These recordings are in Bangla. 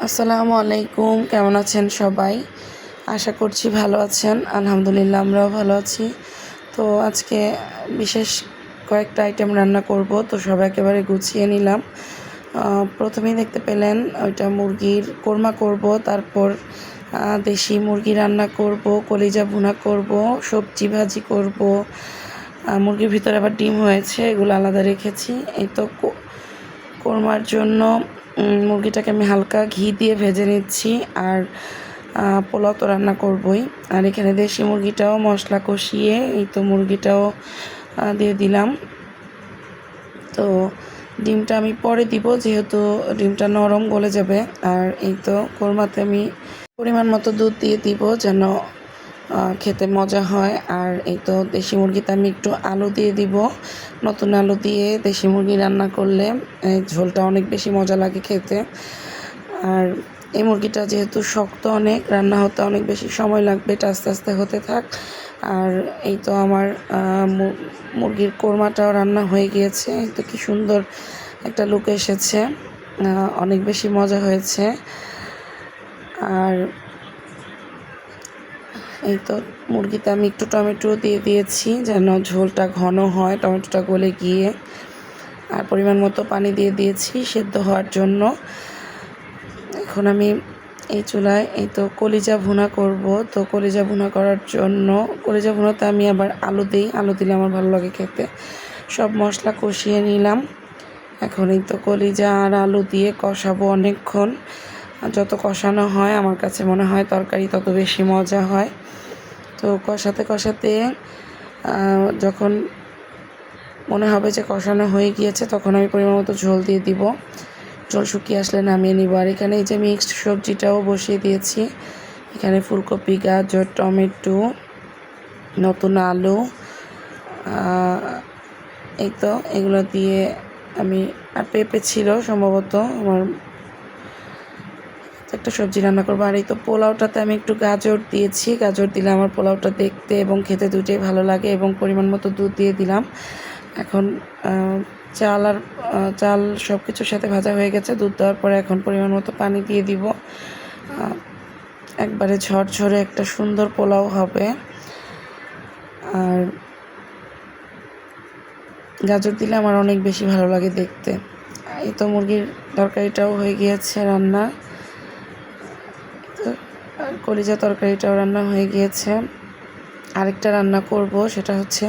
আসসালামু আলাইকুম, কেমন আছেন সবাই? আশা করছি ভালো আছেন। আলহামদুলিল্লাহ আমরাও ভালো আছি। তো আজকে বিশেষ কয়েকটা আইটেম রান্না করব, তো সব একেবারে গুছিয়ে নিলাম। প্রথমেই দেখতে পেলেন ওইটা মুরগির কোরমা করব, তারপর দেশি মুরগি রান্না করব, কলিজা ভুনা করব, সবজি ভাজি করব। মুরগির ভিতরে আবার ডিম হয়েছে, এগুলো আলাদা রেখেছি। এই তো কোরমার জন্য মুরগিটাকে আমি হালকা ঘি দিয়ে ভেজে নিচ্ছি, আর পোলাও তো রান্না করবই। আর এখানে দেশি মুরগিটাও মশলা কষিয়ে এই তো মুরগিটাও দিয়ে দিলাম। তো ডিমটা আমি পরে দিব, যেহেতু ডিমটা নরম গলে যাবে। আর এই তো কোরমাতে আমি পরিমাণ মতো দুধ দিয়ে দিব যেন খেতে মজা হয়। আর এই তো দেশি মুরগিতে আমি একটু আলু দিয়ে দিব। নতুন আলু দিয়ে দেশি মুরগি রান্না করলে ঝোলটা অনেক বেশি মজা লাগে খেতে। আর এই মুরগিটা যেহেতু শক্ত অনেক, রান্না হতে অনেক বেশি সময় লাগবে, এটা আস্তে আস্তে হতে থাক। আর এই তো আমার মুরগির কোরমাটাও রান্না হয়ে গিয়েছে। এই তো কি সুন্দর একটা লুক এসেছে, অনেক বেশি মজা হয়েছে। আর এই তো মুরগিতে আমি একটু টমেটো দিয়ে দিয়েছি যেন ঝোলটা ঘন হয়, টমেটোটা গলে গিয়ে। আর পরিমাণ মতো পানি দিয়ে দিয়েছি সেদ্ধ হওয়ার জন্য। এখন আমি এই চুলায় এই তো কলিজা ভুনা করব। তো কলিজা ভুনা করার জন্য কলিজা ভুনাতে আমি আবার আলু দিই, আলু দিলে আমার ভালো লাগে খেতে। সব মশলা কষিয়ে নিলাম। এখন এই তো কলিজা আর আলু দিয়ে কষাবো অনেকক্ষণ। যত কষানো হয় আমার কাছে মনে হয় তরকারি তত বেশি মজা হয়। তো কষাতে কষাতে যখন মনে হবে যে কষানো হয়ে গিয়েছে, তখন আমি পরিমাণ মতো ঝোল দিয়ে দিব। ঝোল শুকিয়ে আসলে নামিয়ে নিব। আর এখানে এই যে মিক্সড সবজিটাও বসিয়ে দিয়েছি। এখানে ফুলকপি, গাজর, টমেটো, নতুন আলু, এই তো এগুলো দিয়ে আমি, আর পেঁপে ছিল সম্ভবত, আমার একটা সবজি রান্না করবো। আর এই তো পোলাওটাতে আমি একটু গাজর দিয়েছি। গাজর দিলে আমার পোলাওটা দেখতে এবং খেতে দুটোই ভালো লাগে। এবং পরিমাণ মতো দুধ দিয়ে দিলাম। এখন চাল সব কিছুর সাথে ভাজা হয়ে গেছে। দুধ দেওয়ার পরে এখন পরিমাণ মতো পানি দিয়ে দিব। একবারে ঝরঝরে একটা সুন্দর পোলাও হবে। আর গাজর দিলে আমার অনেক বেশি ভালো লাগে দেখতে। এই তো মুরগির তরকারিটাও হয়ে গিয়েছে রান্না, আর কলিজা তরকারিটাও রান্না হয়ে গিয়েছে। আরেকটা রান্না করব, সেটা হচ্ছে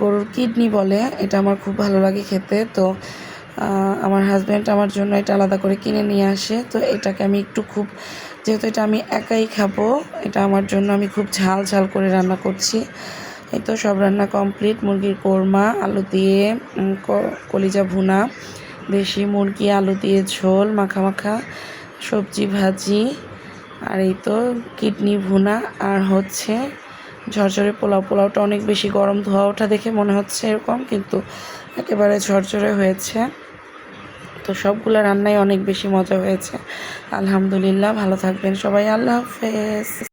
গরুর কিডনি বলে, এটা আমার খুব ভালো লাগে খেতে। তো আমার হাজব্যান্ড আমার জন্য এটা আলাদা করে কিনে নিয়ে আসে। তো এটাকে আমি যেহেতু এটা আমি একাই খাবো, এটা আমার জন্য আমি খুব ঝাল ঝাল করে রান্না করছি। এই তো সব রান্না কমপ্লিট। মুরগির কোরমা, আলু দিয়ে কলিজা ভুনা, দেশি মুরগি আলু দিয়ে ঝোল মাখা মাখা, সবজি ভাজি, আর এই তো কিডনি ভুনা, আর হচ্ছে ঝরঝরে পোলাও। পোলাওটা অনেক বেশি গরম, ধোয়া ওঠা দেখে মনে হচ্ছে এরকম, কিন্তু একেবারে ঝরঝরে হয়েছে। তো সবগুলো রান্নাই অনেক বেশি মজা হয়েছে। আলহামদুলিল্লাহ। ভালো থাকবেন সবাই। আল্লাহ হাফেজ।